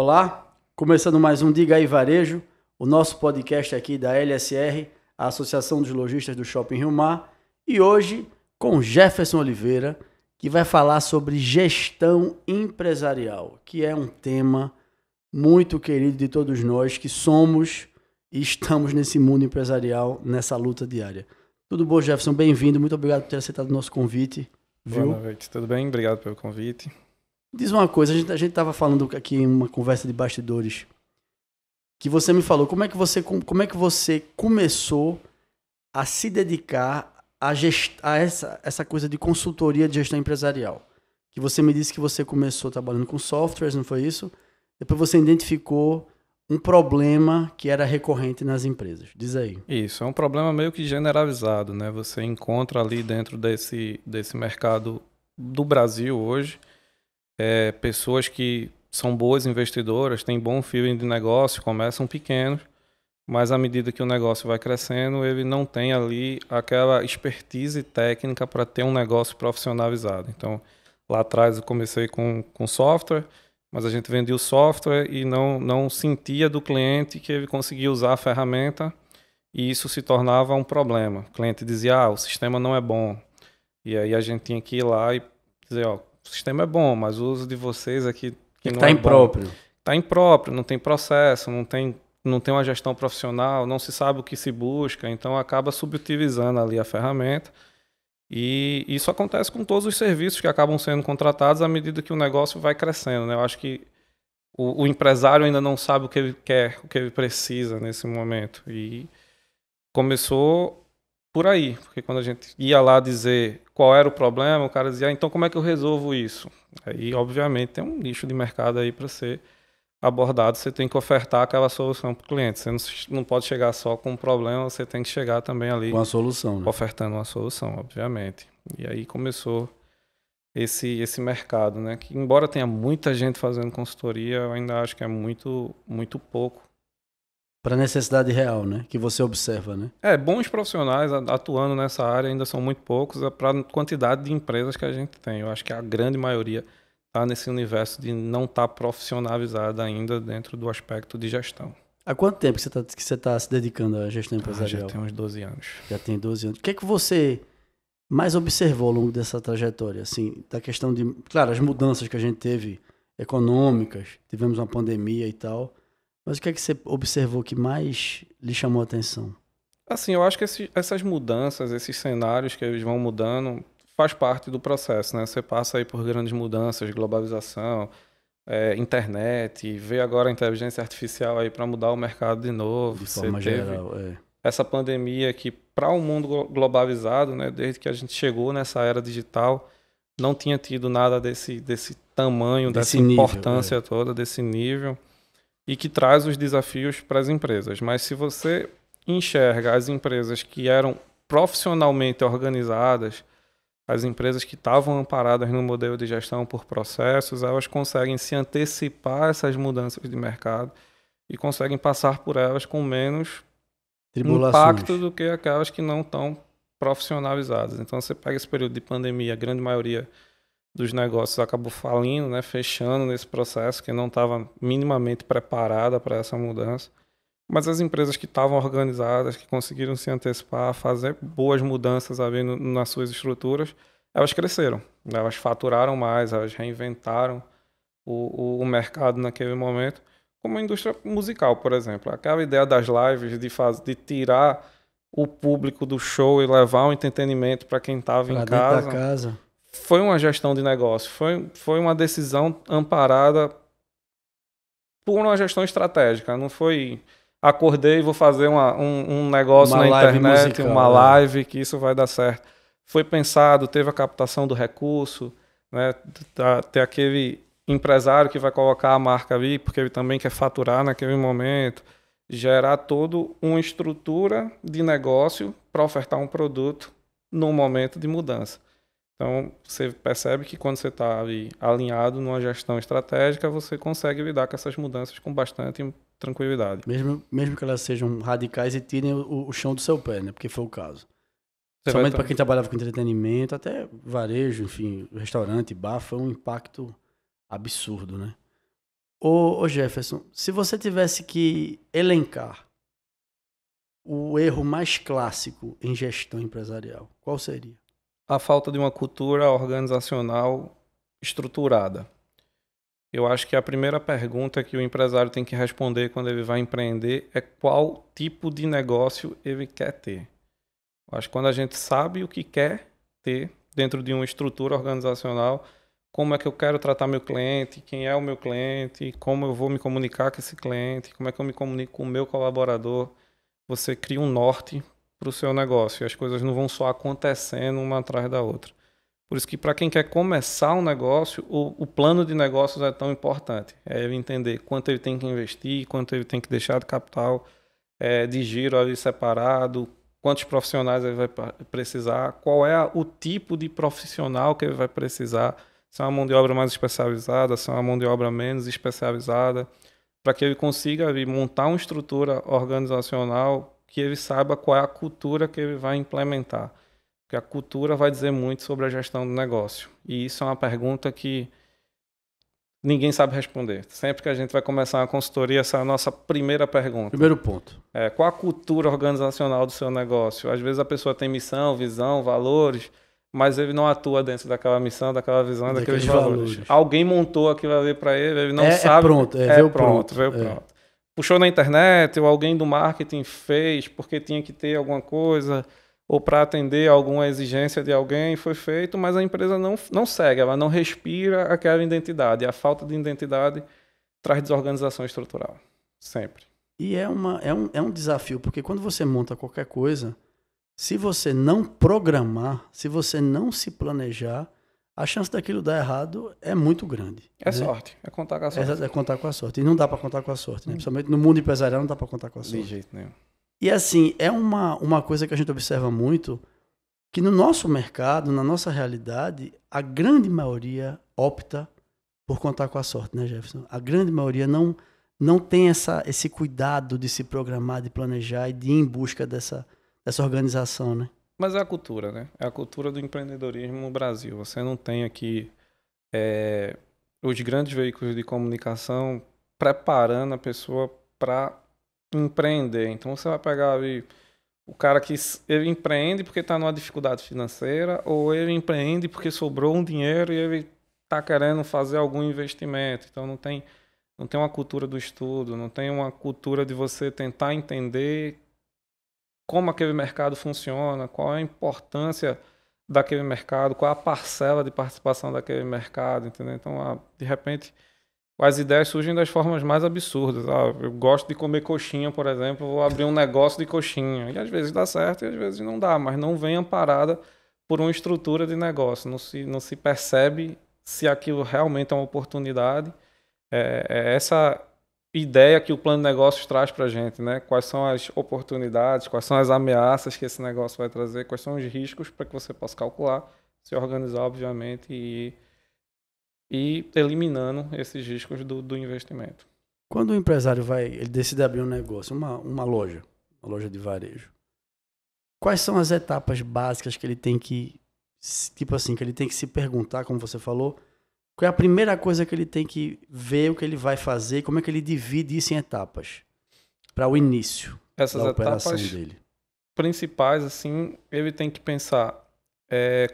Olá, começando mais um Diga aí Varejo, o nosso podcast aqui da LSR, a Associação dos Lojistas do Shopping Rio Mar, e hoje com Jefferson Oliveira, que vai falar sobre gestão empresarial, que é um tema muito querido de todos nós que somos e estamos nesse mundo empresarial, nessa luta diária. Tudo bom, Jefferson? Bem-vindo, muito obrigado por ter aceitado o nosso convite. Viu? Boa noite, tudo bem? Obrigado pelo convite. Diz uma coisa, a gente estava falando aqui em uma conversa de bastidores, que você me falou, como é que você começou a se dedicar a essa coisa de consultoria de gestão empresarial? Que você me disse que você começou trabalhando com softwares, não foi isso? Depois você identificou um problema que era recorrente nas empresas. Diz aí. Isso, é um problema meio que generalizado, né? Você encontra ali dentro desse mercado do Brasil hoje, pessoas que são boas investidoras, têm bom feeling de negócio, começam pequenos, mas à medida que o negócio vai crescendo, ele não tem ali aquela expertise técnica para ter um negócio profissionalizado. Então, lá atrás eu comecei com software, mas a gente vendia o software e não sentia do cliente que ele conseguia usar a ferramenta e isso se tornava um problema. O cliente dizia, o sistema não é bom. E aí a gente tinha que ir lá e dizer, o sistema é bom, mas o uso de vocês aqui que não tá impróprio. Está impróprio, não tem processo, não tem uma gestão profissional, não se sabe o que se busca, então acaba subutilizando ali a ferramenta. E isso acontece com todos os serviços que acabam sendo contratados à medida que o negócio vai crescendo, né? Eu acho que o empresário ainda não sabe o que ele quer, o que ele precisa nesse momento. E começou por aí, porque quando a gente ia lá dizer qual era o problema, o cara dizia, então como é que eu resolvo isso? Aí, obviamente, tem um nicho de mercado aí para ser abordado, você tem que ofertar aquela solução para o cliente. Você não pode chegar só com um problema, você tem que chegar também ali com a solução, né? Ofertando uma solução, obviamente. E aí começou esse mercado, né? Que embora tenha muita gente fazendo consultoria, eu ainda acho que é muito, muito pouco. Para necessidade real, né? Que você observa, né? Bons profissionais atuando nessa área ainda são muito poucos para a quantidade de empresas que a gente tem. Eu acho que a grande maioria está nesse universo de não estar profissionalizada ainda dentro do aspecto de gestão. Há quanto tempo que você tá se dedicando à gestão empresarial? Já tem uns 12 anos. Já tem 12 anos. O que é que você mais observou ao longo dessa trajetória? Assim, da questão de... Claro, as mudanças que a gente teve econômicas, tivemos uma pandemia e tal, mas o que é que você observou que mais lhe chamou a atenção? Assim, eu acho que essas mudanças, esses cenários que eles vão mudando, faz parte do processo, né? Você passa aí por grandes mudanças, globalização, internet, vê agora a inteligência artificial aí para mudar o mercado de novo. De forma geral, essa pandemia que para o mundo globalizado, né, desde que a gente chegou nessa era digital, não tinha tido nada desse tamanho, dessa importância toda, desse nível, e que traz os desafios para as empresas. Mas se você enxerga as empresas que eram profissionalmente organizadas, as empresas que estavam amparadas no modelo de gestão por processos, elas conseguem se antecipar a essas mudanças de mercado e conseguem passar por elas com menos impacto do que aquelas que não estão profissionalizadas. Então, você pega esse período de pandemia, a grande maioria dos negócios acabou falindo, né, fechando nesse processo, que não estava minimamente preparada para essa mudança. Mas as empresas que estavam organizadas, que conseguiram se antecipar, fazer boas mudanças ali nas suas estruturas, elas cresceram. Elas faturaram mais, elas reinventaram o mercado naquele momento. Como a indústria musical, por exemplo. Aquela ideia das lives, de tirar o público do show e levar um entretenimento para quem estava em casa, foi uma gestão de negócio. Foi uma decisão amparada por uma gestão estratégica. Não foi... acordei e vou fazer um negócio na internet, musical, uma live, que isso vai dar certo. Foi pensado, teve a captação do recurso, né, ter aquele empresário que vai colocar a marca ali, porque ele também quer faturar naquele momento, gerar toda uma estrutura de negócio para ofertar um produto num momento de mudança. Então, você percebe que quando você está ali alinhado numa gestão estratégica, você consegue lidar com essas mudanças com bastante tranquilidade. Mesmo que elas sejam radicais e tirem o chão do seu pé, né? Porque foi o caso. Somente para quem trabalhava com entretenimento, até varejo, enfim, restaurante, bar, foi um impacto absurdo, né? Ô Jefferson, se você tivesse que elencar o erro mais clássico em gestão empresarial, qual seria? A falta de uma cultura organizacional estruturada. Eu acho que a primeira pergunta que o empresário tem que responder quando ele vai empreender é qual tipo de negócio ele quer ter. Eu acho que quando a gente sabe o que quer ter dentro de uma estrutura organizacional, como é que eu quero tratar meu cliente, quem é o meu cliente, como eu vou me comunicar com esse cliente, como é que eu me comunico com o meu colaborador. Você cria um norte para o seu negócio e as coisas não vão só acontecendo uma atrás da outra. Por isso que para quem quer começar um negócio, o plano de negócios é tão importante. É ele entender quanto ele tem que investir, quanto ele tem que deixar de capital, de giro ali separado, quantos profissionais ele vai precisar, qual é o tipo de profissional que ele vai precisar, se é uma mão de obra mais especializada, se é uma mão de obra menos especializada, para que ele consiga montar uma estrutura organizacional que ele saiba qual é a cultura que ele vai implementar. Porque a cultura vai dizer muito sobre a gestão do negócio. E isso é uma pergunta que ninguém sabe responder. Sempre que a gente vai começar uma consultoria, essa é a nossa primeira pergunta. Primeiro ponto. Qual a cultura organizacional do seu negócio? Às vezes a pessoa tem missão, visão, valores, mas ele não atua dentro daquela missão, daquela visão, daqueles valores. Alguém montou aquilo ali para ele, ele não sabe. Veio pronto. Puxou na internet, ou alguém do marketing fez porque tinha que ter alguma coisa, ou para atender alguma exigência de alguém, foi feito, mas a empresa não segue, ela não respira aquela identidade. E a falta de identidade traz desorganização estrutural. Sempre. E é um desafio, porque quando você monta qualquer coisa, se você não programar, se você não se planejar, a chance daquilo dar errado é muito grande. É, né? Sorte, é contar com a sorte. É contar com a sorte. E não dá para contar com a sorte, né? Principalmente no mundo empresarial não dá para contar com a sorte. De jeito nenhum. E assim, é uma coisa que a gente observa muito, que no nosso mercado, na nossa realidade, a grande maioria opta por contar com a sorte, né, Jefferson? A grande maioria não tem esse cuidado de se programar, de planejar e de ir em busca dessa organização, né? Mas é a cultura, né? É a cultura do empreendedorismo no Brasil. Você não tem aqui os grandes veículos de comunicação preparando a pessoa para empreender. Então você vai pegar ali o cara que ele empreende porque está numa dificuldade financeira, ou ele empreende porque sobrou um dinheiro e ele está querendo fazer algum investimento. Então não tem uma cultura do estudo, não tem uma cultura de você tentar entender como aquele mercado funciona, qual é a importância daquele mercado, qual é a parcela de participação daquele mercado, entendeu? Então, de repente, as ideias surgem das formas mais absurdas. Eu gosto de comer coxinha, por exemplo, vou abrir um negócio de coxinha. E às vezes dá certo e às vezes não dá, mas não vem amparada por uma estrutura de negócio. Não se percebe se aquilo realmente é uma oportunidade. É essa ideia que o plano de negócios traz para a gente, né? Quais são as oportunidades, quais são as ameaças que esse negócio vai trazer, quais são os riscos para que você possa calcular, se organizar, obviamente, e eliminando esses riscos do investimento. Quando o empresário ele decide abrir um negócio, uma loja de varejo, quais são as etapas básicas que ele tem que, tipo assim, que ele tem que se perguntar, como você falou, qual é a primeira coisa que ele tem que ver, o que ele vai fazer, como é que ele divide isso em etapas para o início da operação dele? Principais, assim, ele tem que pensar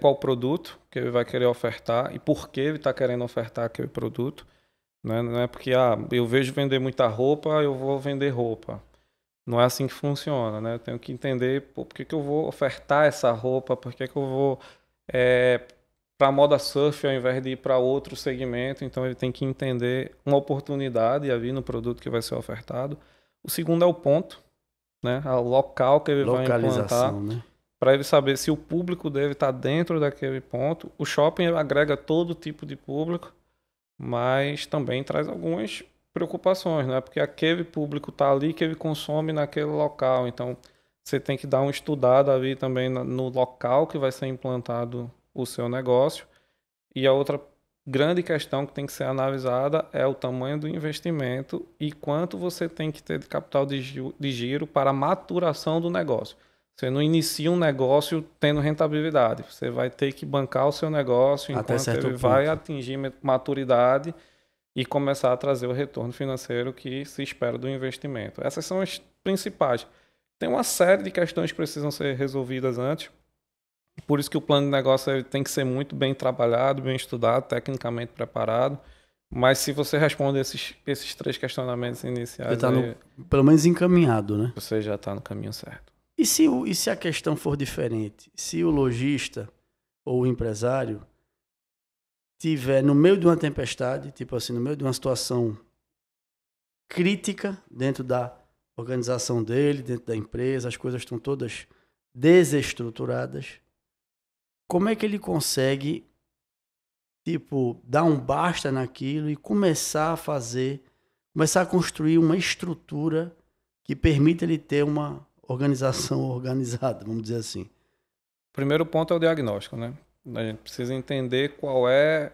qual produto que ele vai querer ofertar e por que ele está querendo ofertar aquele produto. Né? Não é porque eu vejo vender muita roupa, eu vou vender roupa. Não é assim que funciona. Né? Eu tenho que entender por que eu vou ofertar essa roupa, por que eu vou para a moda surf ao invés de ir para outro segmento. Então ele tem que entender uma oportunidade ali no produto que vai ser ofertado. O segundo é o ponto, né? O local que ele vai implantar, né? Para ele saber se o público dele está dentro daquele ponto. O shopping agrega todo tipo de público, mas também traz algumas preocupações, né? Porque aquele público está ali que ele consome naquele local. Então você tem que dar uma estudada ali também no local que vai ser implantado o seu negócio. E a outra grande questão que tem que ser analisada é o tamanho do investimento e quanto você tem que ter de capital de giro para a maturação do negócio. Você não inicia um negócio tendo rentabilidade. Você vai ter que bancar o seu negócio enquanto ele vai atingir maturidade e começar a trazer o retorno financeiro que se espera do investimento. Essas são as principais. Tem uma série de questões que precisam ser resolvidas antes, por isso que o plano de negócio ele tem que ser muito bem trabalhado, bem estudado, tecnicamente preparado. Mas se você responde esses 3 questionamentos iniciais, Você está pelo menos encaminhado, né? Você já está no caminho certo. E se a questão for diferente? Se o lojista ou o empresário tiver no meio de uma tempestade, tipo assim, no meio de uma situação crítica dentro da organização dele, dentro da empresa, as coisas estão todas desestruturadas, como é que ele consegue, tipo, dar um basta naquilo e começar a construir uma estrutura que permita ele ter uma organização organizada, vamos dizer assim? O primeiro ponto é o diagnóstico, né? A gente precisa entender qual é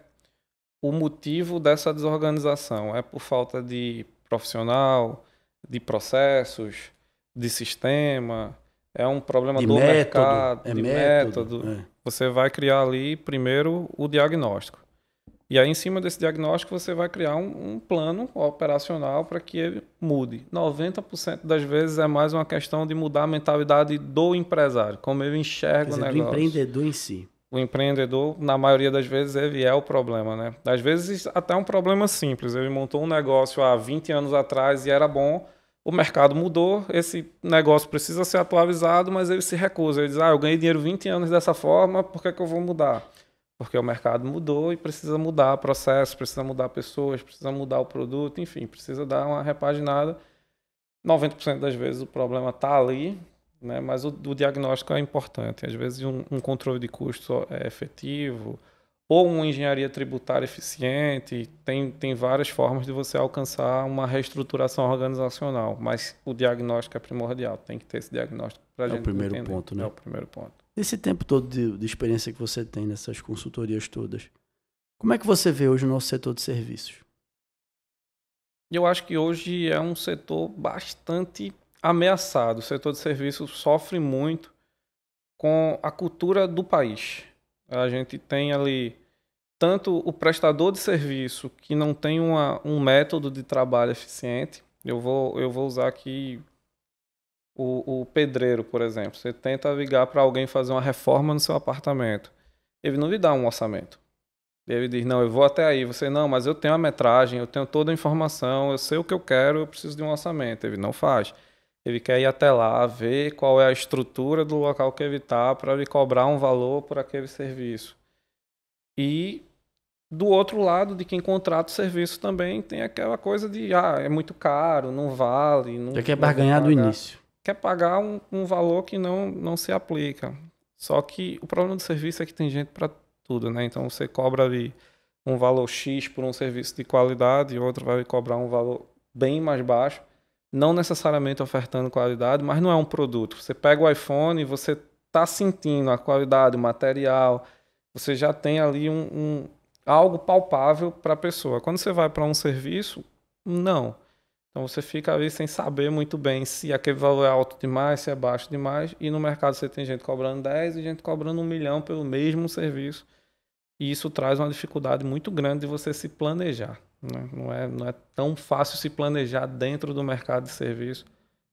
o motivo dessa desorganização. É por falta de profissional, de processos, de sistema, é um problema do mercado, de método. Você vai criar ali primeiro o diagnóstico. E aí, em cima desse diagnóstico, você vai criar um plano operacional para que ele mude. 90% das vezes é mais uma questão de mudar a mentalidade do empresário, como ele enxerga o negócio. Do empreendedor em si. O empreendedor, na maioria das vezes, ele é o problema, né? Às vezes, até um problema simples. Ele montou um negócio há 20 anos atrás e era bom, o mercado mudou, esse negócio precisa ser atualizado, mas ele se recusa. Ele diz, eu ganhei dinheiro 20 anos dessa forma, por que eu vou mudar? Porque o mercado mudou e precisa mudar processo, precisa mudar pessoas, precisa mudar o produto, enfim, precisa dar uma repaginada. 90% das vezes o problema está ali, né? Mas o diagnóstico é importante. Às vezes um controle de custos é efetivo ou uma engenharia tributária eficiente. Tem várias formas de você alcançar uma reestruturação organizacional, mas o diagnóstico é primordial. Tem que ter esse diagnóstico para a gente entender. É o primeiro ponto, né? É o primeiro ponto. Nesse tempo todo de experiência que você tem nessas consultorias todas, como é que você vê hoje o nosso setor de serviços? Eu acho que hoje é um setor bastante ameaçado. O setor de serviços sofre muito com a cultura do país. A gente tem ali tanto o prestador de serviço que não tem um método de trabalho eficiente. Eu vou usar aqui o pedreiro, por exemplo. Você tenta ligar para alguém fazer uma reforma no seu apartamento. Ele não lhe dá um orçamento. Ele diz, não, eu vou até aí. Você, não, mas eu tenho a metragem, eu tenho toda a informação, eu sei o que eu quero, eu preciso de um orçamento. Ele não faz. Ele quer ir até lá, ver qual é a estrutura do local que ele está para ele cobrar um valor por aquele serviço. E do outro lado, de quem contrata o serviço também, tem aquela coisa de, é muito caro, não vale. Não, já quer barganhar do início. Quer pagar um valor que não se aplica. Só que o problema do serviço é que tem gente para tudo, né? Então você cobra ali um valor X por um serviço de qualidade e outro vai cobrar um valor bem mais baixo, não necessariamente ofertando qualidade, mas não é um produto. Você pega o iPhone e você está sentindo a qualidade, o material, você já tem ali algo palpável para a pessoa. Quando você vai para um serviço, não. Então você fica ali sem saber muito bem se aquele valor é alto demais, se é baixo demais. E no mercado você tem gente cobrando 10 e gente cobrando 1 milhão pelo mesmo serviço. E isso traz uma dificuldade muito grande de você se planejar, né? Não é tão fácil se planejar dentro do mercado de serviço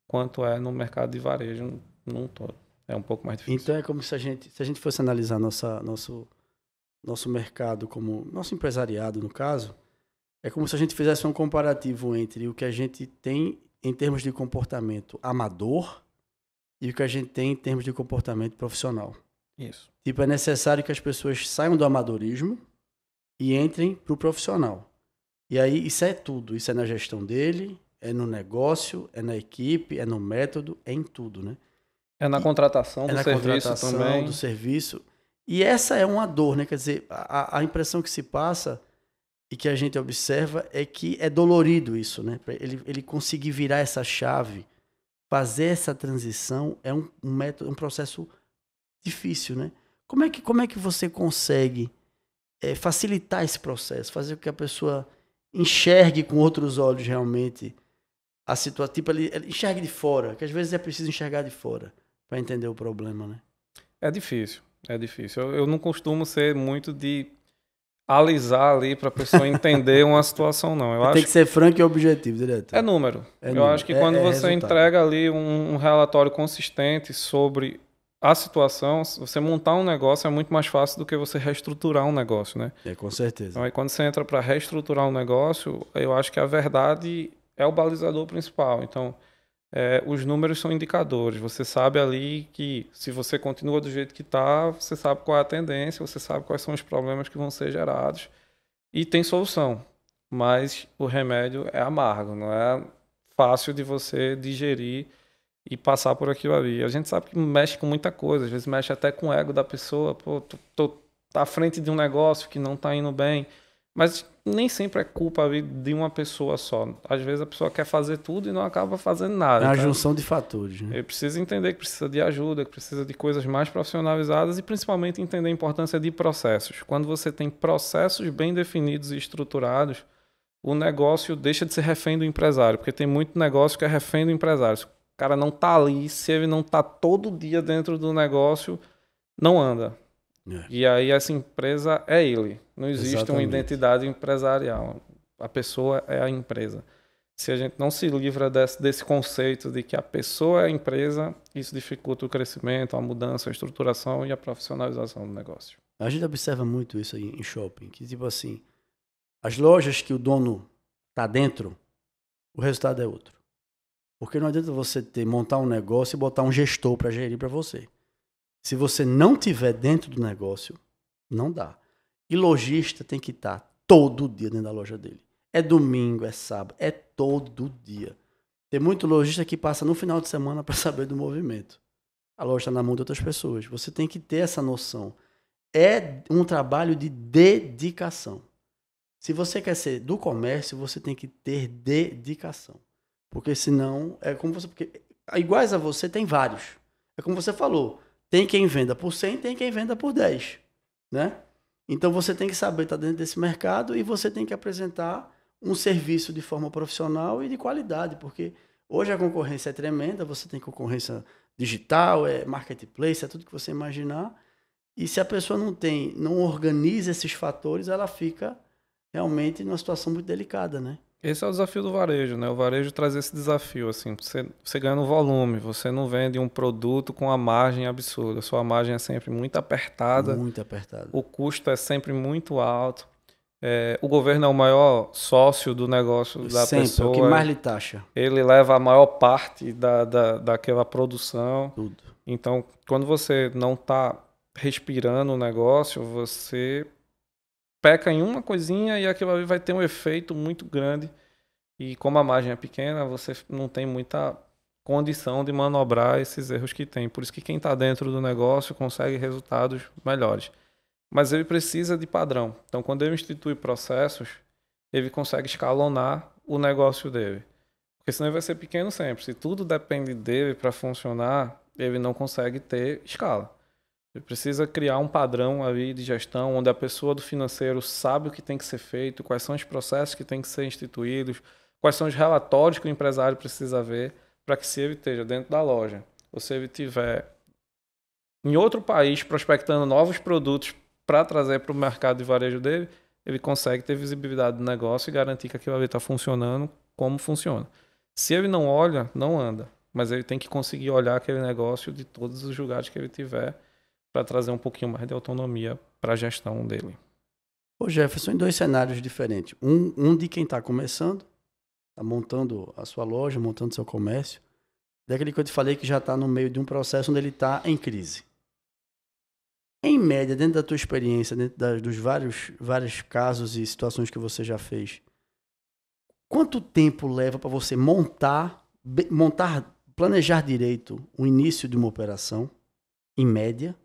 quanto é no mercado de varejo num todo. É um pouco mais difícil. Então é como se a gente fosse analisar nosso mercado, como nosso empresariado, no caso, é como se a gente fizesse um comparativo entre o que a gente tem em termos de comportamento amador e o que a gente tem em termos de comportamento profissional. Isso. Tipo, é necessário que as pessoas saiam do amadorismo e entrem para o profissional. E aí, isso é tudo. Isso é na gestão dele, é no negócio, é na equipe, é no método, é em tudo, né? É na contratação do serviço também. Do serviço. E essa é uma dor, né? Quer dizer, a impressão que se passa e que a gente observa é que é dolorido isso, né? Ele conseguir virar essa chave, fazer essa transição é um método, um processo difícil, né? Como é que você consegue facilitar esse processo, fazer com que a pessoa enxergue com outros olhos realmente a situação, tipo, ele enxergue de fora, que às vezes é preciso enxergar de fora para entender o problema, né? É difícil. Eu não costumo ser muito de alisar ali para a pessoa entender uma situação, não. Eu acho tem que ser franco e objetivo, diretor. É número. Eu acho que quando você entrega ali um relatório consistente sobre a situação, você montar um negócio é muito mais fácil do que você reestruturar um negócio, né? Com certeza. Então, aí quando você entra para reestruturar um negócio, eu acho que a verdade é o balizador principal. Então, os números são indicadores. Você sabe ali que se você continua do jeito que está, você sabe qual é a tendência, você sabe quais são os problemas que vão ser gerados e tem solução. Mas o remédio é amargo, não é fácil de você digerir e passar por aquilo ali. A gente sabe que mexe com muita coisa, às vezes mexe até com o ego da pessoa. Pô, tô à frente de um negócio que não está indo bem, mas nem sempre é culpa de uma pessoa só. Às vezes a pessoa quer fazer tudo e não acaba fazendo nada. É uma junção de fatores, né? Ele precisa entender que precisa de ajuda, que precisa de coisas mais profissionalizadas e principalmente entender a importância de processos. Quando você tem processos bem definidos e estruturados, o negócio deixa de ser refém do empresário, porque tem muito negócio que é refém do empresário. Se o cara não está ali, se ele não está todo dia dentro do negócio, não anda. E aí essa empresa é ele. Não existe uma identidade empresarial. A pessoa é a empresa. Se a gente não se livra desse conceito de que a pessoa é a empresa, isso dificulta o crescimento, a mudança, a estruturação e a profissionalização do negócio. A gente observa muito isso aí em shopping, que tipo assim, as lojas que o dono está dentro, o resultado é outro. Porque não adianta você montar um negócio e botar um gestor para gerir para você. Se você não tiver dentro do negócio, não dá. E lojista tem que estar todo dia dentro da loja dele. É domingo, é sábado, é todo dia. Tem muito lojista que passa no final de semana para saber do movimento. A loja está na mão de outras pessoas. Você tem que ter essa noção. É um trabalho de dedicação. Se você quer ser do comércio, você tem que ter dedicação. Porque senão, é como você... Porque iguais a você, tem vários. É como você falou. Tem quem venda por 100, tem quem venda por 10. Né? Então você tem que saber estar dentro desse mercado e você tem que apresentar um serviço de forma profissional e de qualidade. Porque hoje a concorrência é tremenda, você tem concorrência digital, é marketplace, é tudo que você imaginar. E se a pessoa não organiza esses fatores, ela fica realmente numa situação muito delicada, né? Esse é o desafio do varejo, né? O varejo traz esse desafio, assim, você ganha no volume, você não vende um produto com a margem absurda, sua margem é sempre muito apertada. Muito apertada. O custo é sempre muito alto. O governo é o maior sócio do negócio da sempre, pessoa. É o que mais lhe taxa. Ele leva a maior parte daquela produção. Tudo. Então, quando você não está respirando o negócio, você peca em uma coisinha e aquilo ali vai ter um efeito muito grande. E como a margem é pequena, você não tem muita condição de manobrar esses erros que tem. Por isso que quem está dentro do negócio consegue resultados melhores. Mas ele precisa de padrão. Então, quando ele institui processos, ele consegue escalonar o negócio dele. Porque senão ele vai ser pequeno sempre. Se tudo depende dele para funcionar, ele não consegue ter escala. Ele precisa criar um padrão ali de gestão, onde a pessoa do financeiro sabe o que tem que ser feito, quais são os processos que têm que ser instituídos, quais são os relatórios que o empresário precisa ver, para que se ele esteja dentro da loja, ou se ele estiver em outro país prospectando novos produtos para trazer para o mercado de varejo dele, ele consegue ter visibilidade do negócio e garantir que aquilo ali está funcionando como funciona. Se ele não olha, não anda. Mas ele tem que conseguir olhar aquele negócio de todos os lugares que ele tiver para trazer um pouquinho mais de autonomia para a gestão dele. Ô Jefferson, em dois cenários diferentes. Um de quem está começando, está montando a sua loja, montando seu comércio. Daquele que eu te falei que já está no meio de um processo onde ele está em crise. Em média, dentro da tua experiência, dentro dos vários casos e situações que você já fez, quanto tempo leva para você planejar direito o início de uma operação, em média?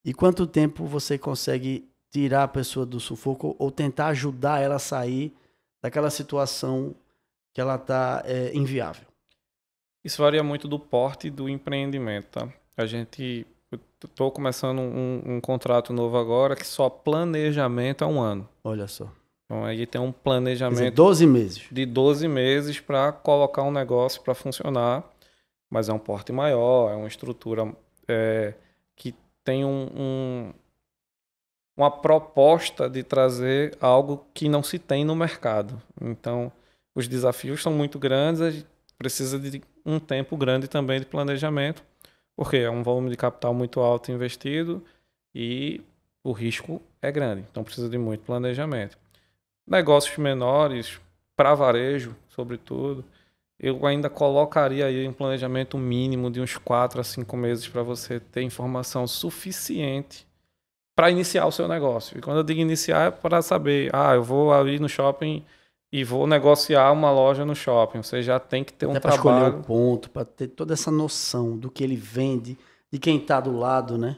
E quanto tempo você consegue tirar a pessoa do sufoco ou tentar ajudar ela a sair daquela situação que ela está inviável? Isso varia muito do porte do empreendimento, tá? Eu estou começando um contrato novo agora que só planejamento é 1 ano. Olha só. Então aí tem um planejamento... Quer dizer, 12 meses. De 12 meses para colocar um negócio para funcionar, mas é um porte maior, é uma estrutura que tem um uma proposta de trazer algo que não se tem no mercado. Então, os desafios são muito grandes, a gente precisa de um tempo grande também de planejamento, porque é um volume de capital muito alto investido e o risco é grande, então precisa de muito planejamento. Negócios menores, para varejo, sobretudo, eu ainda colocaria aí um planejamento mínimo de uns 4 a 5 meses para você ter informação suficiente para iniciar o seu negócio. E quando eu digo iniciar, é para saber, eu vou ali no shopping e vou negociar uma loja no shopping. Você já tem que ter um trabalho... para escolher o ponto, para ter toda essa noção do que ele vende, de quem está do lado, né?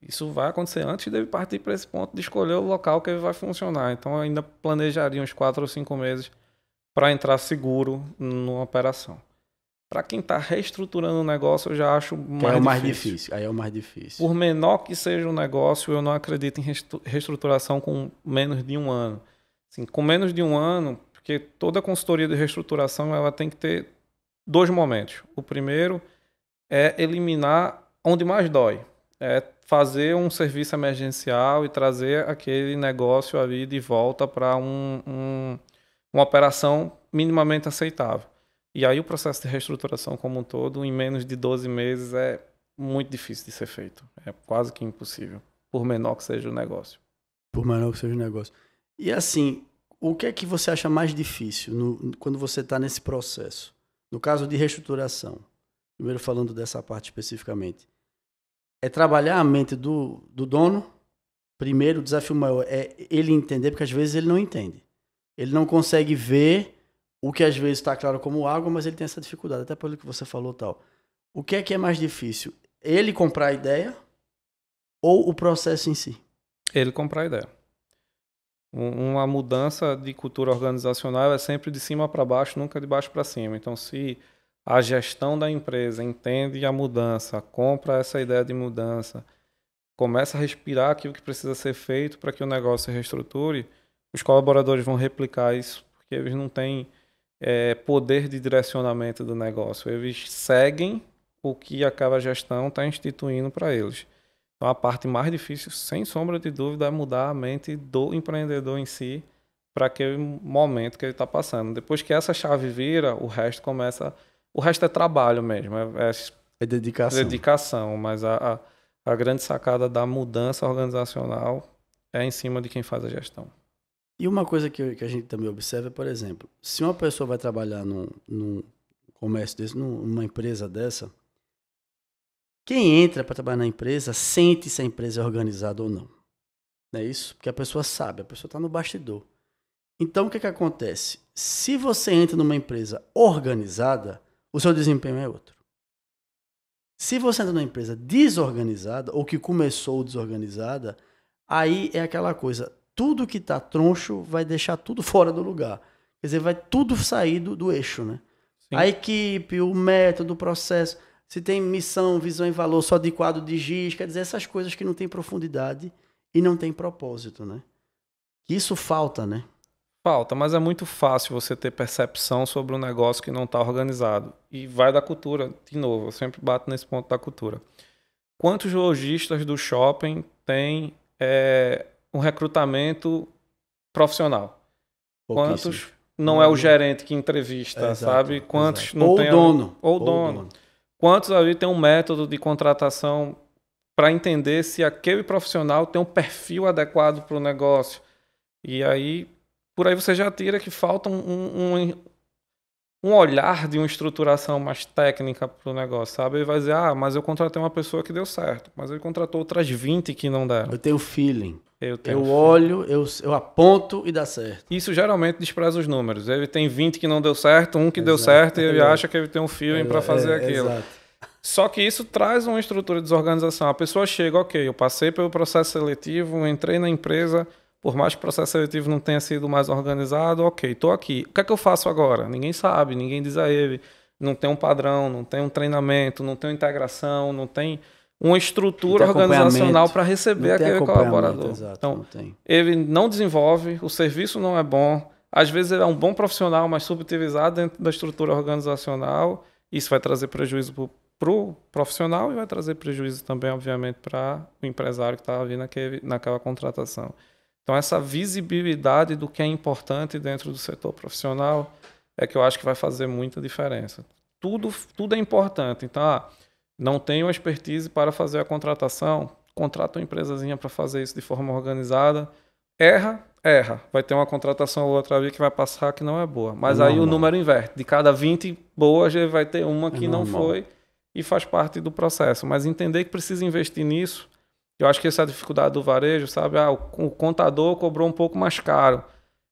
Isso vai acontecer antes de ele partir para esse ponto de escolher o local que ele vai funcionar. Então, eu ainda planejaria uns 4 ou 5 meses para entrar seguro numa operação. Para quem está reestruturando o negócio, eu já acho mais difícil. Aí é o mais difícil. Por menor que seja o negócio, eu não acredito em reestruturação com menos de 1 ano. Assim, com menos de 1 ano, porque toda consultoria de reestruturação ela tem que ter 2 momentos. O primeiro é eliminar onde mais dói. É fazer um serviço emergencial e trazer aquele negócio ali de volta para uma operação minimamente aceitável. E aí o processo de reestruturação como um todo, em menos de 12 meses, é muito difícil de ser feito. É quase que impossível, por menor que seja o negócio. Por menor que seja o negócio. E assim, o que é que você acha mais difícil quando você está nesse processo? No caso de reestruturação, primeiro falando dessa parte especificamente, é trabalhar a mente do dono. Primeiro, o desafio maior é ele entender, porque às vezes ele não entende. Ele não consegue ver o que às vezes está claro como água, mas ele tem essa dificuldade, até pelo que você falou tal. O que é mais difícil? Ele comprar a ideia ou o processo em si? Ele comprar a ideia. Uma mudança de cultura organizacional é sempre de cima para baixo, nunca de baixo para cima. Então, se a gestão da empresa entende a mudança, compra essa ideia de mudança, começa a respirar aquilo que precisa ser feito para que o negócio se reestruture, os colaboradores vão replicar isso, porque eles não têm poder de direcionamento do negócio. Eles seguem o que aquela gestão está instituindo para eles. Então, a parte mais difícil, sem sombra de dúvida, é mudar a mente do empreendedor em si para aquele momento que ele está passando. Depois que essa chave vira, o resto começa... O resto é trabalho mesmo, é dedicação. Mas a grande sacada da mudança organizacional é em cima de quem faz a gestão. E uma coisa que a gente também observa é, por exemplo, se uma pessoa vai trabalhar num comércio desse, numa empresa dessa, quem entra para trabalhar na empresa sente se a empresa é organizada ou não. Não é isso? Porque a pessoa sabe, a pessoa está no bastidor. Então, o que acontece? Se você entra numa empresa organizada, o seu desempenho é outro. Se você entra numa empresa desorganizada, ou que começou desorganizada, aí é aquela coisa, tudo que está troncho vai deixar tudo fora do lugar. Quer dizer, vai tudo sair do eixo, né? Sim. A equipe, o método, o processo, se tem missão, visão e valor só de quadro de giz, quer dizer, essas coisas que não tem profundidade e não tem propósito, né? Isso falta, né? Falta, mas é muito fácil você ter percepção sobre um negócio que não está organizado. E vai da cultura, de novo, eu sempre bato nesse ponto da cultura. Quantos lojistas do shopping têm um recrutamento profissional? Quantos não é o gerente que entrevista, sabe? Quantos não tem... Ou o dono. Quantos ali tem um método de contratação para entender se aquele profissional tem um perfil adequado para o negócio? E aí... Por aí você já tira que falta um olhar de uma estruturação mais técnica para o negócio, sabe? Ele vai dizer, mas eu contratei uma pessoa que deu certo, mas ele contratou outras 20 que não deram. Eu tenho feeling. Eu olho, eu aponto e dá certo. Isso geralmente despreza os números. Ele tem 20 que não deu certo, um que deu certo, e ele acha que ele tem um feeling para fazer aquilo. Exato. Só que isso traz uma estrutura de desorganização. A pessoa chega, ok, eu passei pelo processo seletivo, entrei na empresa... Por mais que o processo seletivo não tenha sido mais organizado, ok, estou aqui. O que é que eu faço agora? Ninguém sabe, ninguém diz a ele. Não tem um padrão, não tem um treinamento, não tem uma integração, não tem uma estrutura organizacional para receber aquele colaborador. Exato, então, ele não desenvolve, o serviço não é bom. Às vezes ele é um bom profissional, mas subutilizado dentro da estrutura organizacional. Isso vai trazer prejuízo para o profissional e vai trazer prejuízo também, obviamente, para o empresário que estava vindo naquela contratação. Então, essa visibilidade do que é importante dentro do setor profissional é que eu acho que vai fazer muita diferença. Tudo é importante. Então, não tenho expertise para fazer a contratação, contrata uma empresazinha para fazer isso de forma organizada. Erra. Vai ter uma contratação ou outra ali que vai passar que não é boa. Mas aí o número inverte. De cada 20 boas, vai ter uma que não foi e faz parte do processo. Mas entender que precisa investir nisso, eu acho que essa é a dificuldade do varejo, sabe? O contador cobrou um pouco mais caro,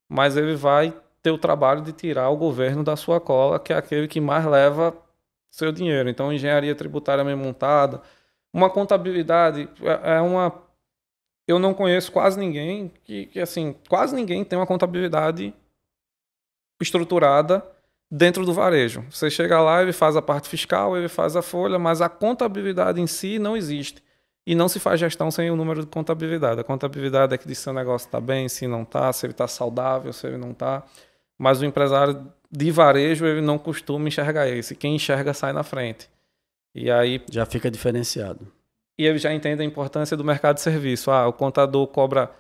mas ele vai ter o trabalho de tirar o governo da sua cola, que é aquele que mais leva seu dinheiro. Então, engenharia tributária bem montada. Uma contabilidade eu não conheço quase ninguém assim, quase ninguém tem uma contabilidade estruturada dentro do varejo. Você chega lá, ele faz a parte fiscal, ele faz a folha, mas a contabilidade em si não existe. E não se faz gestão sem o número de contabilidade. A contabilidade é que diz se o negócio está bem, se não está, se ele está saudável, se ele não está. Mas o empresário de varejo, ele não costuma enxergar isso. Quem enxerga sai na frente. E aí já fica diferenciado. E ele já entende a importância do mercado de serviço. O contador cobra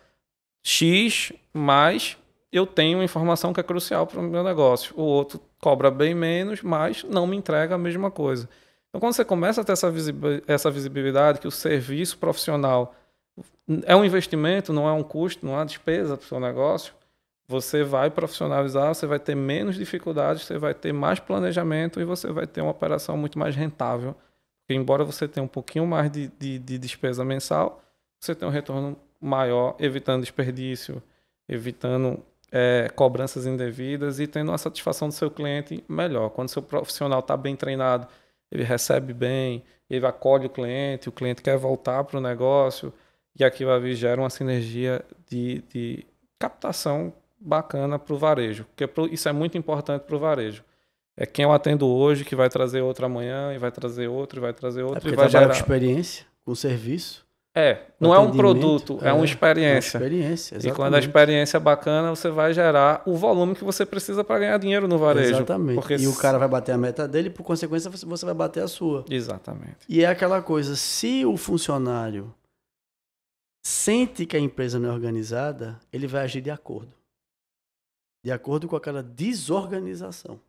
X, mas eu tenho uma informação que é crucial para o meu negócio. O outro cobra bem menos, mas não me entrega a mesma coisa. Então, quando você começa a ter essa visibilidade, que o serviço profissional é um investimento, não é um custo, não é uma despesa para o seu negócio, você vai profissionalizar, você vai ter menos dificuldades, você vai ter mais planejamento e você vai ter uma operação muito mais rentável. Porque, embora você tenha um pouquinho mais de despesa mensal, você tem um retorno maior, evitando desperdício, evitando cobranças indevidas e tendo uma satisfação do seu cliente melhor. Quando o seu profissional está bem treinado, ele recebe bem, ele acolhe o cliente quer voltar para o negócio e aquilo ali gera uma sinergia de captação bacana para o varejo, porque isso é muito importante para o varejo. É quem eu atendo hoje que vai trazer outro amanhã e vai trazer outro e vai trazer outro e vai gerar com experiência, com serviço. Não é um produto, é uma experiência. É uma experiência, exatamente. E quando a experiência é bacana, você vai gerar o volume que você precisa para ganhar dinheiro no varejo. Exatamente. Porque e o cara vai bater a meta dele, por consequência, você vai bater a sua. Exatamente. E é aquela coisa, se o funcionário sente que a empresa não é organizada, ele vai agir de acordo com aquela desorganização.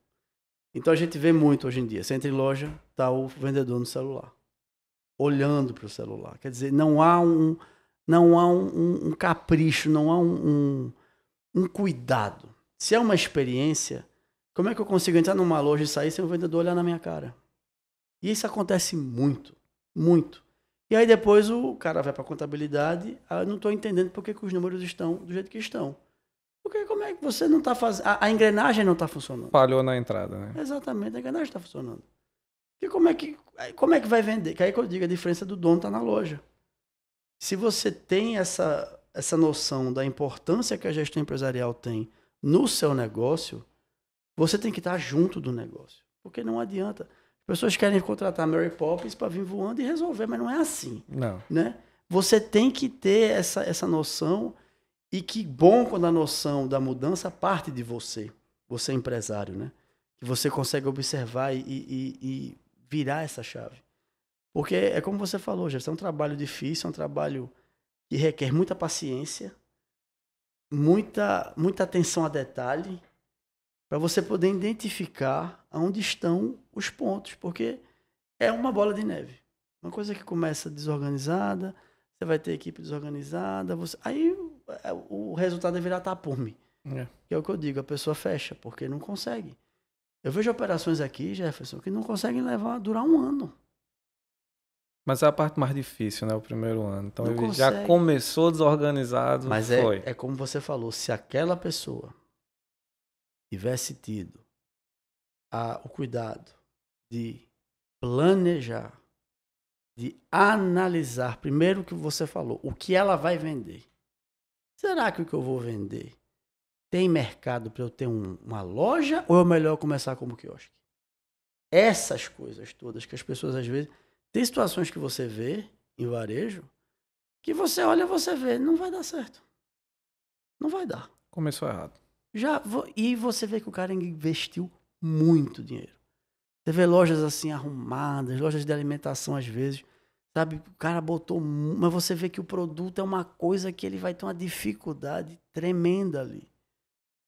Então a gente vê muito hoje em dia. Você entra em loja, está o vendedor no celular, olhando para o celular. Quer dizer, não há um capricho, não há um cuidado. Se é uma experiência, como é que eu consigo entrar numa loja e sair sem o vendedor olhar na minha cara? E isso acontece muito, muito. E aí depois o cara vai para a contabilidade, eu não estou entendendo por que os números estão do jeito que estão. Porque como é que você não está fazendo... A engrenagem não está funcionando. Falhou na entrada, né? Exatamente, a engrenagem está funcionando. E como é que vai vender? Que aí que eu digo, a diferença do dono está na loja. Se você tem essa noção da importância que a gestão empresarial tem no seu negócio, você tem que estar junto do negócio. Porque não adianta. As pessoas querem contratar Mary Poppins para vir voando e resolver, mas não é assim. Não. Né? Você tem que ter essa noção. E que bom quando a noção da mudança parte de você é empresário, né? Que você consegue observar e virar essa chave. Porque é como você falou, já é um trabalho difícil, é um trabalho que requer muita paciência, muita atenção a detalhe, para você poder identificar onde estão os pontos, porque é uma bola de neve. Uma coisa que começa desorganizada, você vai ter equipe desorganizada, aí o resultado é virar tapume. Que é o que eu digo, a pessoa fecha, porque não consegue. Eu vejo operações aqui, Jefferson, que não conseguem durar um ano. Mas é a parte mais difícil, né? O primeiro ano. Então ele já começou desorganizado. Mas é como você falou, se aquela pessoa tivesse tido o cuidado de planejar, de analisar, primeiro o que você falou, o que ela vai vender. Será que o que eu vou vender tem mercado para eu ter uma loja ou é melhor começar como quiosque? Essas coisas todas que as pessoas às vezes... Tem situações que você vê em varejo que você olha, você vê, não vai dar certo. Não vai dar. Começou errado. E você vê que o cara investiu muito dinheiro. Você vê lojas assim arrumadas, lojas de alimentação às vezes, sabe? O cara botou, mas você vê que o produto é uma coisa que ele vai ter uma dificuldade tremenda ali.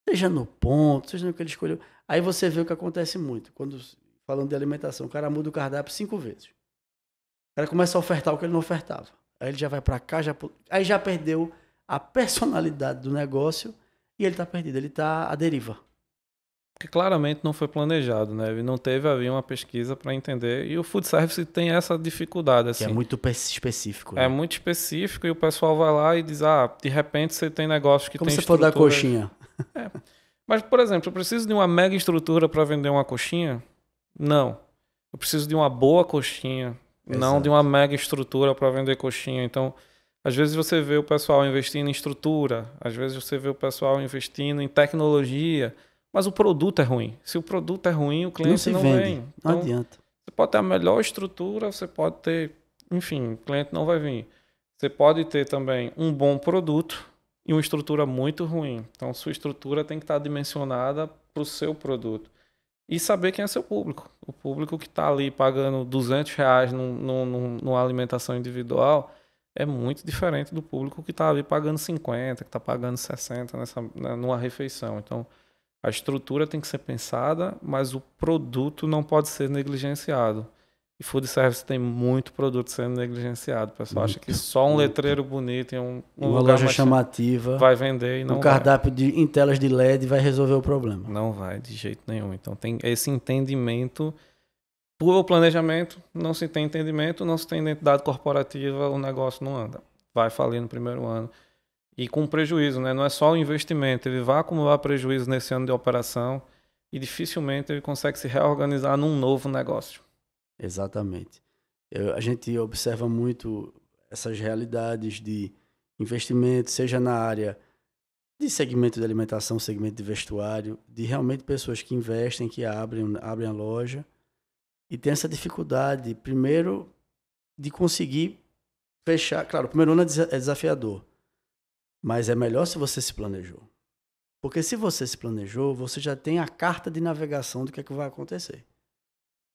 Seja no ponto, seja no que ele escolheu. Aí você vê o que acontece muito. Quando, falando de alimentação, o cara muda o cardápio 5 vezes. O cara começa a ofertar o que ele não ofertava. Aí ele já vai para cá, aí já perdeu a personalidade do negócio e ele está perdido, ele está à deriva. Porque claramente não foi planejado, né? Não teve ali uma pesquisa para entender. E o food service tem essa dificuldade, assim. Que é muito específico. É né? muito específico e o pessoal vai lá e diz, de repente você tem negócio que Como tem você for dar coxinha. É. Mas, por exemplo, eu preciso de uma mega estrutura para vender uma coxinha? Não. Eu preciso de uma boa coxinha, não de uma mega estrutura para vender coxinha. Então, às vezes você vê o pessoal investindo em estrutura, às vezes você vê o pessoal investindo em tecnologia, mas o produto é ruim. Se o produto é ruim, o cliente não vem. Então, não adianta. Você pode ter a melhor estrutura, você pode ter... Enfim, o cliente não vai vir. Você pode ter também um bom produto e uma estrutura muito ruim. Então, sua estrutura tem que estar dimensionada para o seu produto. E saber quem é seu público. O público que está ali pagando R$200 numa alimentação individual é muito diferente do público que está ali pagando 50, que está pagando 60 numa refeição. Então, a estrutura tem que ser pensada, mas o produto não pode ser negligenciado. E food service tem muito produto sendo negligenciado. O pessoal acha que só um letreiro bonito em uma loja chamativa vai vender e não vai. Cardápio em telas de LED vai resolver o problema. Não vai, de jeito nenhum. Então tem esse entendimento. Por planejamento, não se tem entendimento, não se tem identidade corporativa, o negócio não anda. Vai falir no primeiro ano. E com prejuízo, né? Não é só o investimento, ele vai acumular prejuízo nesse ano de operação e dificilmente ele consegue se reorganizar num novo negócio. Exatamente. A gente observa muito essas realidades de investimento, seja na área de segmento de alimentação, segmento de vestuário, de realmente pessoas que investem, que abrem a loja e tem essa dificuldade, primeiro, de conseguir fechar. Claro, o primeiro ano é desafiador. Mas é melhor se você se planejou. Porque se você se planejou, você já tem a carta de navegação do que é que vai acontecer.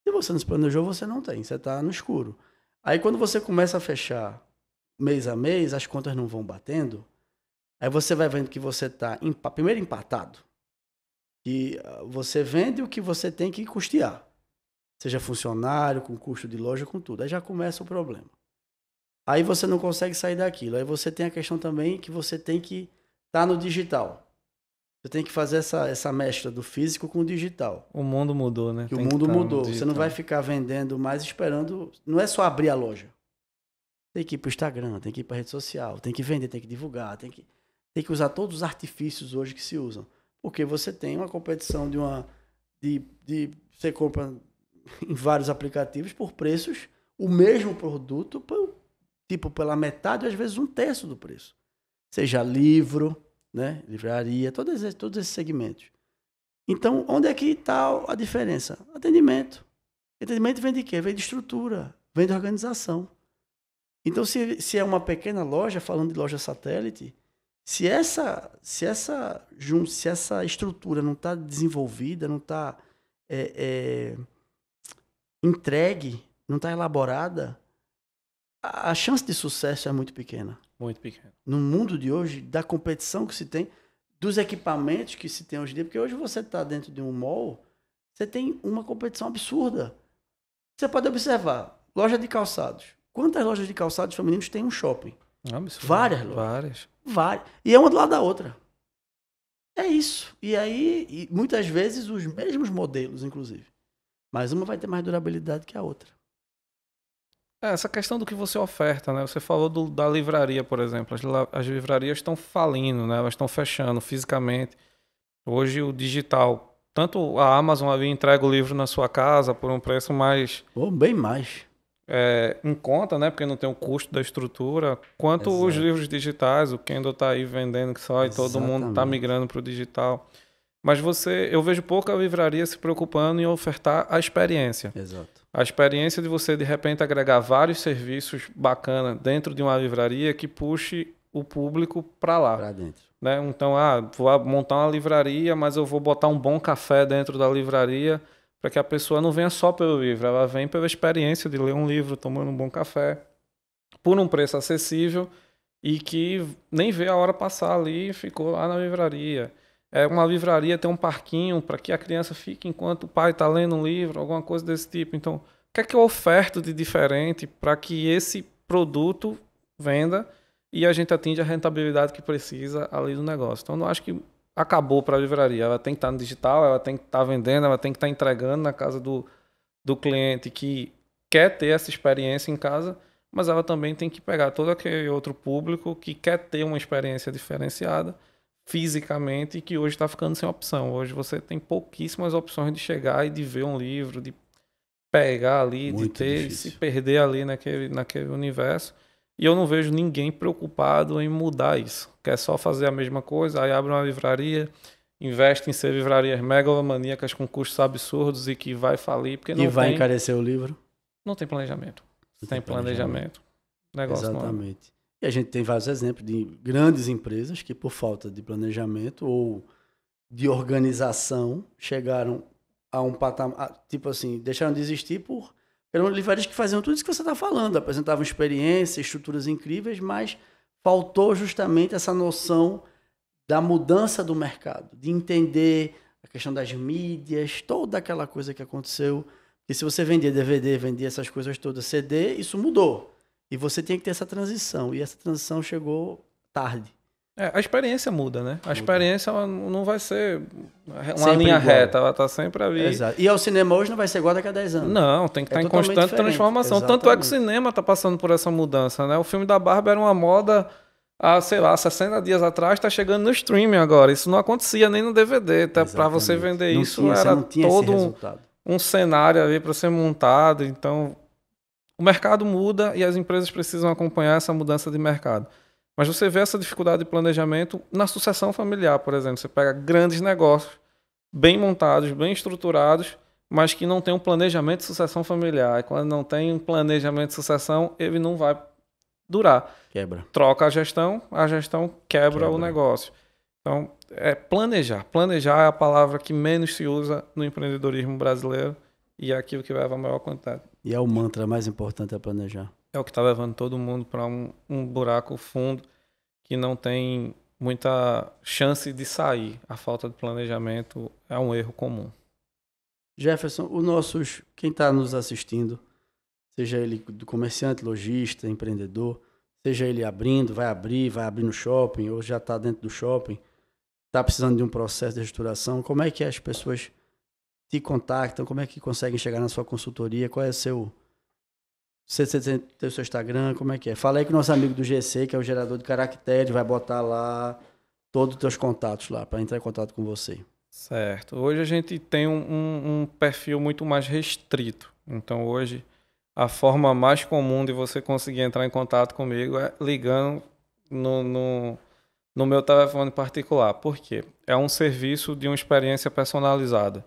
Se você não se planejou, você não tem. Você está no escuro. Aí quando você começa a fechar mês a mês, as contas não vão batendo. Aí você vai vendo que você está, primeiro, empatado. E você vende o que você tem que custear. Seja funcionário, com custo de loja, com tudo. Aí já começa o problema. Aí você não consegue sair daquilo. Aí você tem a questão também que você tem que estar no digital. Você tem que fazer essa mescla do físico com o digital. O mundo mudou, né? O mundo mudou. Você não vai ficar vendendo mais esperando... Não é só abrir a loja. Tem que ir para o Instagram, tem que ir para a rede social, tem que vender, tem que divulgar, tem que usar todos os artifícios hoje que se usam. Porque você tem uma competição de você compra em vários aplicativos por preços, o mesmo produto... Tipo, pela metade, às vezes 1/3 do preço. Seja livro, né? Livraria, todos esses segmentos. Então, onde é que está a diferença? Atendimento. Atendimento vem de quê? Vem de estrutura, vem de organização. Então, se é uma pequena loja, falando de loja satélite, se essa estrutura não está desenvolvida, não está entregue, não está elaborada, a chance de sucesso é muito pequena. Muito pequena. No mundo de hoje, da competição que se tem, dos equipamentos que se tem hoje em dia, porque hoje você está dentro de um mall, você tem uma competição absurda. Você pode observar, loja de calçados. Quantas lojas de calçados femininos tem um shopping? Absurdo. Várias lojas. Várias. E é uma do lado da outra. É isso. E aí, muitas vezes, os mesmos modelos, inclusive. Mas uma vai ter mais durabilidade que a outra. Essa questão do que você oferta, né? Você falou da livraria, por exemplo. As livrarias estão falindo, né? Elas estão fechando fisicamente. Hoje o digital, tanto a Amazon ali entrega o livro na sua casa por um preço mais... bem mais. Em conta, né? Porque não tem o custo da estrutura. Quanto os livros digitais, o Kindle está aí vendendo que só e todo mundo está migrando para o digital. Mas eu vejo pouca livraria se preocupando em ofertar a experiência. Exato. A experiência de você, de repente, agregar vários serviços bacanas dentro de uma livraria que puxe o público para lá. Para dentro. Né? Então, vou montar uma livraria, mas eu vou botar um bom café dentro da livraria para que a pessoa não venha só pelo livro, ela vem pela experiência de ler um livro, tomando um bom café, por um preço acessível e que nem vê a hora passar ali e ficou lá na livraria. Uma livraria tem um parquinho para que a criança fique enquanto o pai está lendo um livro, alguma coisa desse tipo. Então, o que eu oferto de diferente para que esse produto venda e a gente atinja a rentabilidade que precisa ali do negócio? Então, eu não acho que acabou para a livraria. Ela tem que estar no digital, ela tem que estar vendendo, ela tem que estar entregando na casa do cliente que quer ter essa experiência em casa, mas ela também tem que pegar todo aquele outro público que quer ter uma experiência diferenciada fisicamente e que hoje está ficando sem opção. Hoje você tem pouquíssimas opções de chegar e de ver um livro, de pegar ali, muito de ter, difícil. Se perder ali naquele universo. E eu não vejo ninguém preocupado em mudar isso. Quer só fazer a mesma coisa, aí abre uma livraria, investe em ser livrarias megalomaníacas com custos absurdos e que vai falir. Porque não vai encarecer o livro? Não tem planejamento. Sem planejamento. Negócio. Exatamente. E a gente tem vários exemplos de grandes empresas que, por falta de planejamento ou de organização, chegaram a um patamar, tipo assim, deixaram de existir eram livrarias que faziam tudo isso que você está falando, apresentavam experiências, estruturas incríveis, mas faltou justamente essa noção da mudança do mercado, de entender a questão das mídias, toda aquela coisa que aconteceu. E se você vendia DVD, vendia essas coisas todas, CD, isso mudou. E você tem que ter essa transição. E essa transição chegou tarde. A experiência muda, né? A experiência ela não vai ser uma linha reta, ela está sempre ali. Exato. E ao cinema hoje não vai ser igual daqui a 10 anos. Não, tem que estar em constante transformação. Exatamente. Tanto é que o cinema está passando por essa mudança, né? O filme da Barbie era uma moda há, sei lá, 60 dias atrás, está chegando no streaming agora. Isso não acontecia nem no DVD. Para você vender não isso, era todo um cenário ali para ser montado. Então, o mercado muda e as empresas precisam acompanhar essa mudança de mercado. Mas você vê essa dificuldade de planejamento na sucessão familiar, por exemplo. Você pega grandes negócios, bem montados, bem estruturados, mas que não tem um planejamento de sucessão familiar. E quando não tem um planejamento de sucessão, ele não vai durar. Quebra. Troca a gestão quebra o negócio. Então, planejar. Planejar é a palavra que menos se usa no empreendedorismo brasileiro e é aquilo que leva a maior quantidade. E é o mantra mais importante, é planejar. É o que está levando todo mundo para um buraco fundo que não tem muita chance de sair. A falta de planejamento é um erro comum. Jefferson, quem está nos assistindo, seja ele do comerciante, lojista, empreendedor, seja ele vai abrir no shopping ou já está dentro do shopping, está precisando de um processo de reestruturação, como é que as pessoas te contactam, como é que conseguem chegar na sua consultoria, qual é o seu... Você tem o seu Instagram, como é que é? Fala aí com o nosso amigo do GC, que é o gerador de caracteres, vai botar lá todos os teus contatos lá, para entrar em contato com você. Certo. Hoje a gente tem um perfil muito mais restrito. Então hoje a forma mais comum de você conseguir entrar em contato comigo é ligando no meu telefone particular. Por quê? É um serviço de uma experiência personalizada.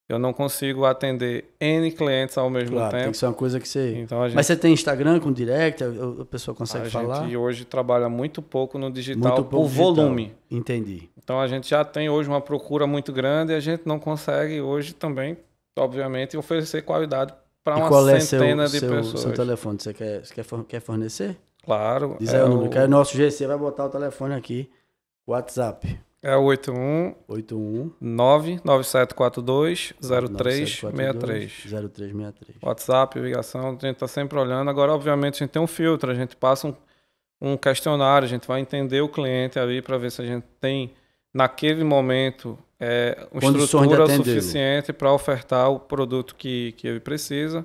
Eu não consigo atender N clientes ao mesmo tempo. Tem que ser uma coisa que você... Então, Mas você tem Instagram com direct? A pessoa consegue falar? A gente hoje trabalha muito pouco no digital por volume. Entendi. Então a gente já tem hoje uma procura muito grande e a gente não consegue hoje também, obviamente, oferecer qualidade para uma centena de pessoas. Qual é o seu telefone? Você quer fornecer? Claro. Diz aí o número. Que nosso GC vai botar o telefone aqui. WhatsApp. É o 81 99742 0363. WhatsApp, ligação, a gente está sempre olhando. Agora, obviamente, a gente tem um filtro, a gente passa um questionário, a gente vai entender o cliente ali para ver se a gente tem, naquele momento, uma estrutura suficiente para ofertar o produto que ele precisa.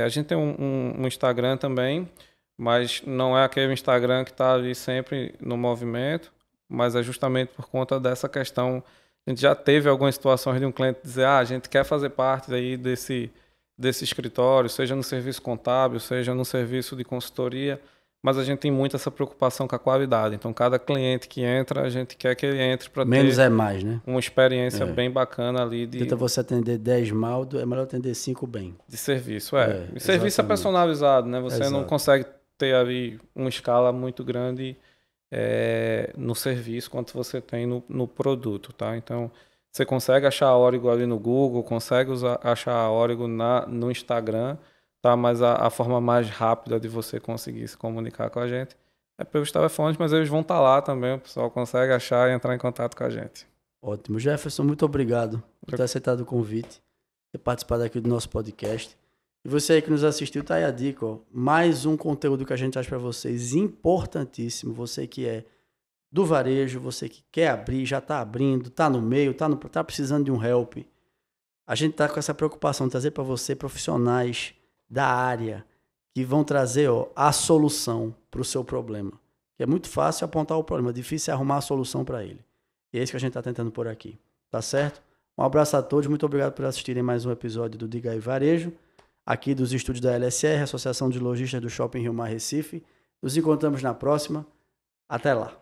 A gente tem um Instagram também, mas não é aquele Instagram que está ali sempre no movimento. Mas é justamente por conta dessa questão. A gente já teve algumas situações de um cliente dizer: a gente quer fazer parte aí desse escritório, seja no serviço contábil, seja no serviço de consultoria, mas a gente tem muito essa preocupação com a qualidade. Então, cada cliente que entra, a gente quer que ele entre para ter... Menos é mais, né? Uma experiência bem bacana ali. Tenta você atender 10 mal, é melhor atender 5 bem. De serviço, E serviço é personalizado, né? Você não consegue ter ali uma escala muito grande no serviço quanto você tem no produto, tá? Então, Você consegue achar a Origo ali no Google, consegue achar a Origo no Instagram, tá? Mas a forma mais rápida de você conseguir se comunicar com a gente é pelos telefones, mas eles vão estar lá também, o pessoal consegue achar e entrar em contato com a gente. Ótimo. Jefferson, muito obrigado por ter aceitado o convite, ter participado aqui do nosso podcast. E você aí que nos assistiu, tá aí a dica, ó. Mais um conteúdo que a gente traz para vocês, importantíssimo. Você que é do varejo, você que quer abrir, já está abrindo, está no meio, tá precisando de um help. A gente está com essa preocupação de trazer para você profissionais da área que vão trazer a solução para o seu problema. Que é muito fácil apontar o problema, difícil é arrumar a solução para ele. E é isso que a gente está tentando por aqui. Tá certo? Um abraço a todos, muito obrigado por assistirem mais um episódio do Diga aí Varejo, aqui dos estúdios da LSR, Associação de Lojistas do Shopping Rio Mar Recife. Nos encontramos na próxima. Até lá.